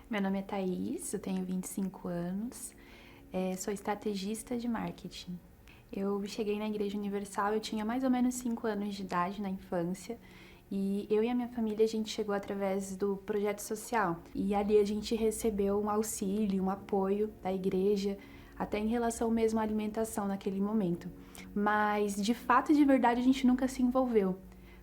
Meu nome é Thaís, eu tenho 25 anos, sou estrategista de marketing. Eu cheguei na Igreja Universal, eu tinha mais ou menos 5 anos de idade na infância, e eu e a minha família, a gente chegou através do projeto social. E ali a gente recebeu um auxílio, um apoio da igreja, até em relação mesmo à alimentação naquele momento. Mas, de fato e de verdade, a gente nunca se envolveu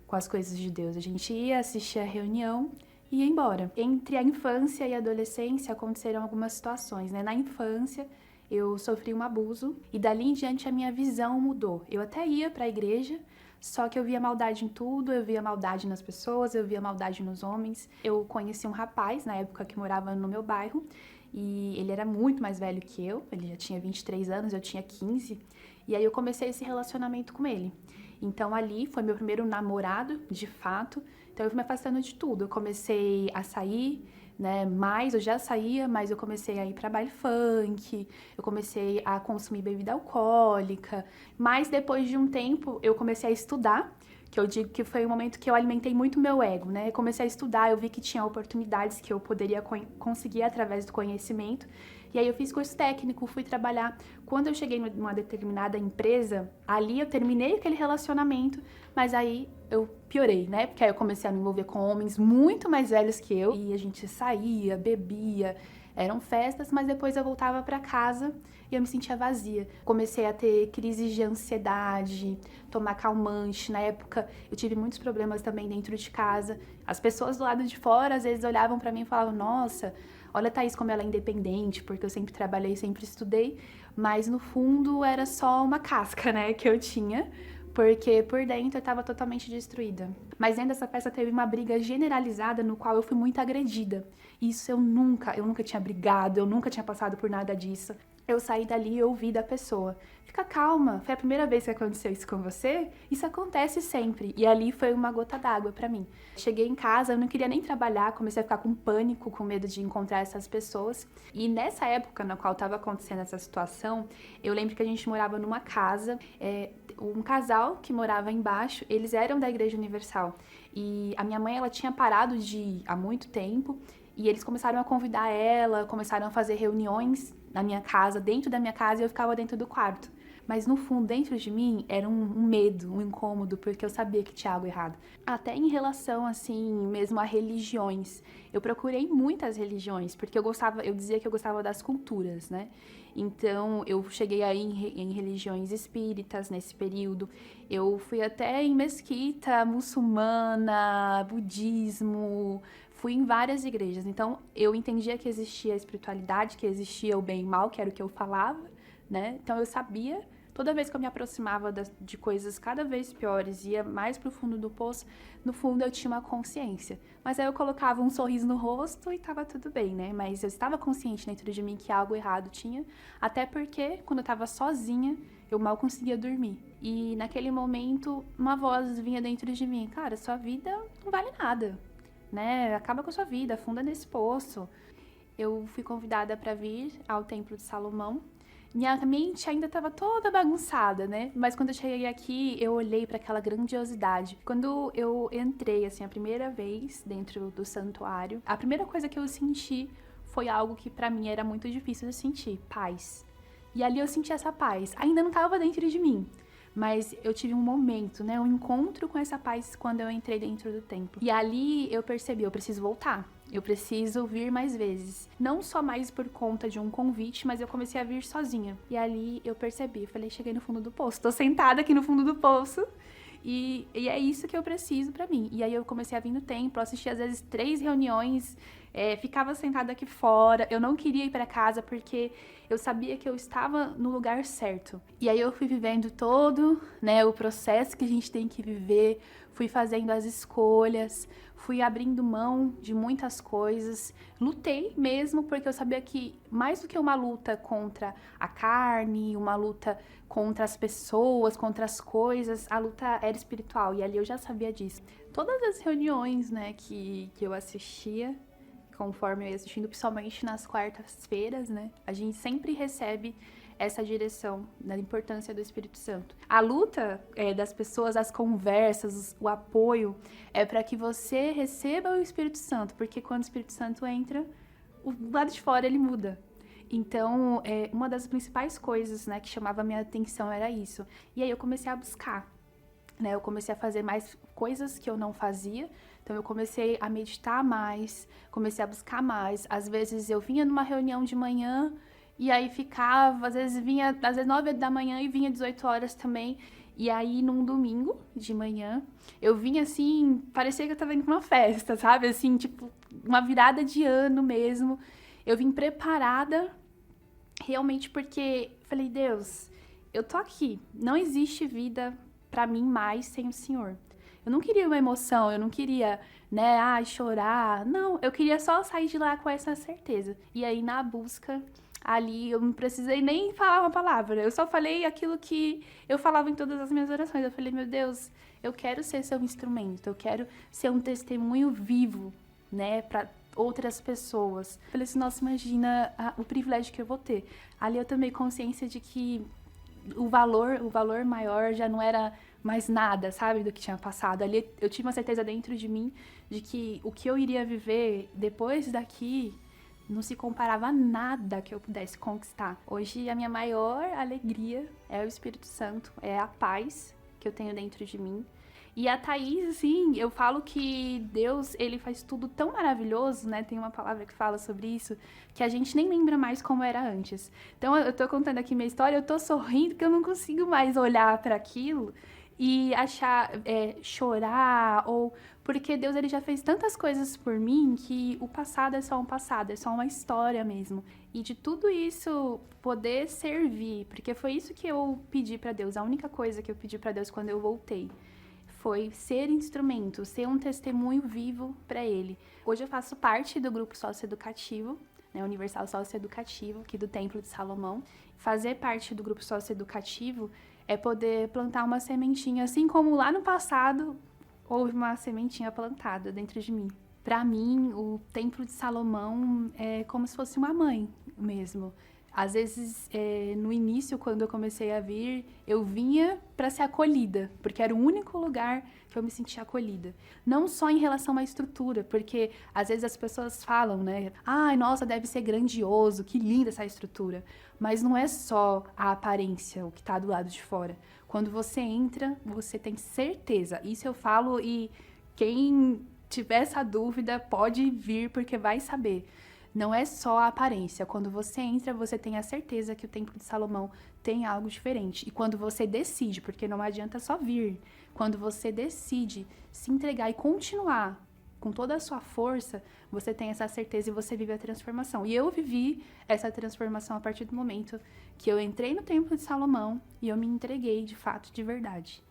com as coisas de Deus. A gente ia assistir a reunião e ia embora. Entre a infância e a adolescência aconteceram algumas situações, né? Na infância, eu sofri um abuso e dali em diante a minha visão mudou. Eu até ia para a igreja, só que eu via maldade em tudo, eu via maldade nas pessoas, eu via maldade nos homens. Eu conheci um rapaz na época que morava no meu bairro e ele era muito mais velho que eu, ele já tinha 23 anos, eu tinha 15, e aí eu comecei esse relacionamento com ele. Então ali foi meu primeiro namorado, de fato. Então eu fui me afastando de tudo. Eu comecei a sair, né, mais, eu já saía, mas eu comecei a ir para baile funk, eu comecei a consumir bebida alcoólica. Mas depois de um tempo eu comecei a estudar, que eu digo que foi um momento que eu alimentei muito meu ego, né? Eu comecei a estudar, eu vi que tinha oportunidades que eu poderia conseguir através do conhecimento. E aí eu fiz curso técnico, fui trabalhar. Quando eu cheguei numa determinada empresa, ali eu terminei aquele relacionamento, mas aí eu piorei, né? Porque aí eu comecei a me envolver com homens muito mais velhos que eu. E a gente saía, bebia, eram festas, mas depois eu voltava para casa e eu me sentia vazia. Comecei a ter crises de ansiedade, tomar calmante. Na época eu tive muitos problemas também dentro de casa. As pessoas do lado de fora às vezes olhavam para mim e falavam: "Nossa, olha a Thaís como ela é independente", porque eu sempre trabalhei, sempre estudei, mas no fundo era só uma casca, né, que eu tinha, porque por dentro eu estava totalmente destruída. Mas dentro dessa festa teve uma briga generalizada no qual eu fui muito agredida. Isso eu nunca tinha brigado, eu nunca tinha passado por nada disso. Eu saí dali e ouvi da pessoa: "Fica calma, foi a primeira vez que aconteceu isso com você? Isso acontece sempre." E ali foi uma gota d'água pra mim. Cheguei em casa, eu não queria nem trabalhar, comecei a ficar com pânico, com medo de encontrar essas pessoas. E nessa época na qual estava acontecendo essa situação, eu lembro que a gente morava numa casa, um casal que morava embaixo, eles eram da Igreja Universal. E a minha mãe, ela tinha parado de ir há muito tempo, e eles começaram a convidar ela, começaram a fazer reuniões na minha casa, dentro da minha casa, e eu ficava dentro do quarto. Mas no fundo, dentro de mim, era um medo, um incômodo, porque eu sabia que tinha algo errado. Até em relação, assim, mesmo a religiões. Eu procurei muitas religiões, porque eu dizia que eu gostava das culturas, né? Então, eu cheguei aí em religiões espíritas nesse período. Eu fui até em mesquita muçulmana, budismo, fui em várias igrejas. Então, eu entendia que existia a espiritualidade, que existia o bem e o mal, que era o que eu falava, né? Então, eu sabia. Toda vez que eu me aproximava de coisas cada vez piores, ia mais pro fundo do poço, no fundo eu tinha uma consciência. Mas aí eu colocava um sorriso no rosto e tava tudo bem, né? Mas eu estava consciente dentro de mim que algo errado tinha, até porque quando eu tava sozinha, eu mal conseguia dormir. E naquele momento, uma voz vinha dentro de mim: "Cara, sua vida não vale nada, né? Acaba com a sua vida, afunda nesse poço." Eu fui convidada para vir ao Templo de Salomão. Minha mente ainda estava toda bagunçada, né? Mas quando eu cheguei aqui, eu olhei para aquela grandiosidade. Quando eu entrei, assim, a primeira vez dentro do santuário, a primeira coisa que eu senti foi algo que para mim era muito difícil de sentir: paz. E ali eu senti essa paz. Ainda não estava dentro de mim, mas eu tive um momento, né, um encontro com essa paz quando eu entrei dentro do templo. E ali eu percebi: eu preciso voltar. Eu preciso vir mais vezes. Não só mais por conta de um convite, mas eu comecei a vir sozinha. E ali eu percebi, falei: cheguei no fundo do poço. Tô sentada aqui no fundo do poço. E é isso que eu preciso pra mim. E aí eu comecei a vir no templo, assistir às vezes 3 reuniões, ficava sentada aqui fora. Eu não queria ir pra casa porque eu sabia que eu estava no lugar certo. E aí eu fui vivendo todo, né, o processo que a gente tem que viver, fui fazendo as escolhas, fui abrindo mão de muitas coisas, lutei mesmo, porque eu sabia que mais do que uma luta contra a carne, uma luta contra as pessoas, contra as coisas, a luta era espiritual, e ali eu já sabia disso. Todas as reuniões, né, que eu assistia, conforme eu ia assistindo, principalmente nas quartas-feiras, né, a gente sempre recebe essa direção da importância do Espírito Santo. A luta das pessoas, as conversas, o apoio é para que você receba o Espírito Santo, porque quando o Espírito Santo entra, o lado de fora ele muda. Então, uma das principais coisas, né, que chamava a minha atenção era isso. E aí eu comecei a buscar, né? Eu comecei a fazer mais coisas que eu não fazia. Então, eu comecei a meditar mais, comecei a buscar mais. Às vezes, eu vinha numa reunião de manhã e aí ficava, às vezes 9 da manhã e vinha 18 horas também. E aí, num domingo de manhã, eu vinha assim, parecia que eu tava indo pra uma festa, sabe? Assim, tipo, uma virada de ano mesmo. Eu vim preparada realmente porque falei, Deus, eu tô aqui. Não existe vida pra mim mais sem o Senhor. Eu não queria uma emoção, eu não queria, né, chorar. Não, eu queria só sair de lá com essa certeza. E aí, na busca, ali, eu não precisei nem falar uma palavra. Eu só falei aquilo que eu falava em todas as minhas orações. Eu falei, meu Deus, eu quero ser seu instrumento. Eu quero ser um testemunho vivo, né, pra outras pessoas. Eu falei assim, nossa, imagina o privilégio que eu vou ter. Ali eu tomei consciência de que o valor maior já não era mais nada, sabe, do que tinha passado. Ali eu tive uma certeza dentro de mim de que o que eu iria viver depois daqui não se comparava a nada que eu pudesse conquistar. Hoje a minha maior alegria é o Espírito Santo, é a paz que eu tenho dentro de mim. E a Thaís, assim, eu falo que Deus, ele faz tudo tão maravilhoso, né? Tem uma palavra que fala sobre isso, que a gente nem lembra mais como era antes. Então, eu tô contando aqui minha história, eu tô sorrindo que eu não consigo mais olhar para aquilo e achar, chorar, ou... Porque Deus, ele já fez tantas coisas por mim que o passado é só um passado, é só uma história mesmo. E de tudo isso poder servir, porque foi isso que eu pedi para Deus, a única coisa que eu pedi para Deus quando eu voltei. Foi ser instrumento, ser um testemunho vivo para ele. Hoje eu faço parte do grupo socioeducativo, né, Universal Socioeducativo, aqui do Templo de Salomão. Fazer parte do grupo socioeducativo é poder plantar uma sementinha, assim como lá no passado houve uma sementinha plantada dentro de mim. Para mim, o Templo de Salomão é como se fosse uma mãe mesmo. Às vezes, no início, quando eu comecei a vir, eu vinha para ser acolhida, porque era o único lugar que eu me sentia acolhida. Não só em relação à estrutura, porque às vezes as pessoas falam, né? Ai, nossa, deve ser grandioso, que linda essa estrutura. Mas não é só a aparência, o que está do lado de fora. Quando você entra, você tem certeza. Isso eu falo e quem tiver essa dúvida pode vir, porque vai saber. Não é só a aparência. Quando você entra, você tem a certeza que o Templo de Salomão tem algo diferente. E quando você decide, porque não adianta só vir, quando você decide se entregar e continuar com toda a sua força, você tem essa certeza e você vive a transformação. E eu vivi essa transformação a partir do momento que eu entrei no Templo de Salomão e eu me entreguei de fato, de verdade.